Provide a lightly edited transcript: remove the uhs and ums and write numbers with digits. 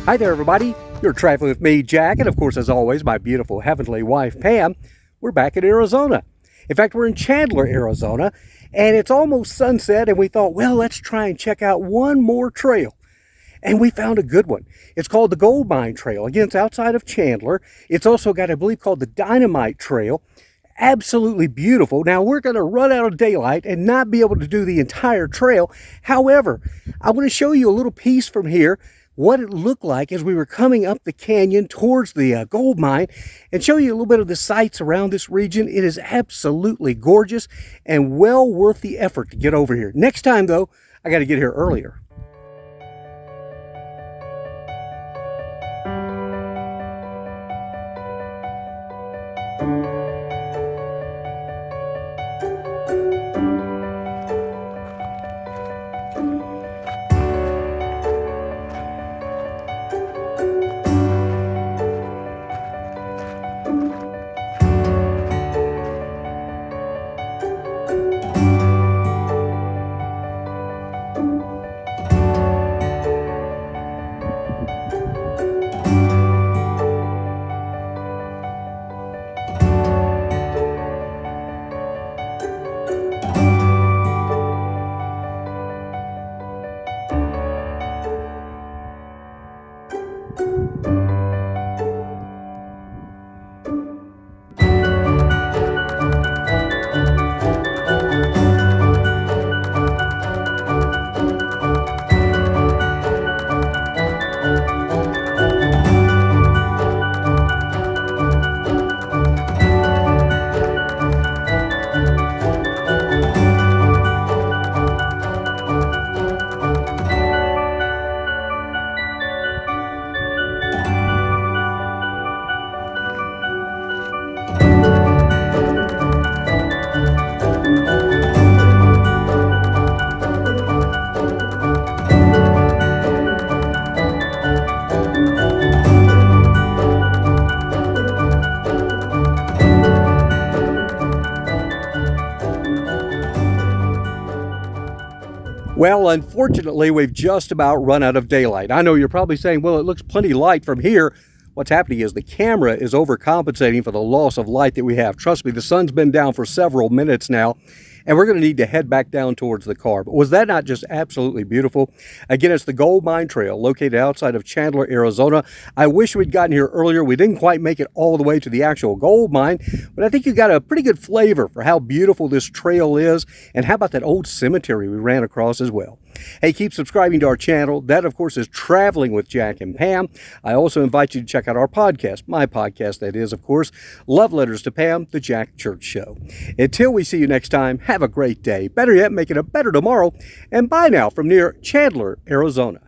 Hi there, everybody. You're traveling with me, Jack, and of course, as always, my beautiful heavenly wife, Pam. We're back in Arizona. In fact, we're in Chandler, Arizona, and it's almost sunset, and we thought, well, let's try and check out one more trail. And we found a good one. It's called the Gold Mine Trail. Again, it's outside of Chandler. It's also got, I believe, called the Dynamite Trail. Absolutely beautiful. Now, we're going to run out of daylight and not be able to do the entire trail. However, I want to show you a little piece from here, what it looked like as we were coming up the canyon towards the gold mine, and show you a little bit of the sights around this region. It is absolutely gorgeous and well worth the effort to get over here. Next time, though, I got to get here earlier. Well, unfortunately, we've just about run out of daylight. I know you're probably saying, well, it looks plenty light from here. What's happening is the camera is overcompensating for the loss of light that we have. Trust me, the sun's been down for several minutes now, and we're going to need to head back down towards the car. But was that not just absolutely beautiful? Again, it's the Gold Mine Trail located outside of Chandler, Arizona. I wish we'd gotten here earlier. We didn't quite make it all the way to the actual gold mine, but I think you got a pretty good flavor for how beautiful this trail is, and how about that old cemetery we ran across as well. Hey, keep subscribing to our channel. That, of course, is Traveling with Jack and Pam. I also invite you to check out our podcast, my podcast, that is, of course, Love Letters to Pam, The Jack Church Show. Until we see you next time, have a great day. Better yet, make it a better tomorrow. And bye now from near Chandler, Arizona.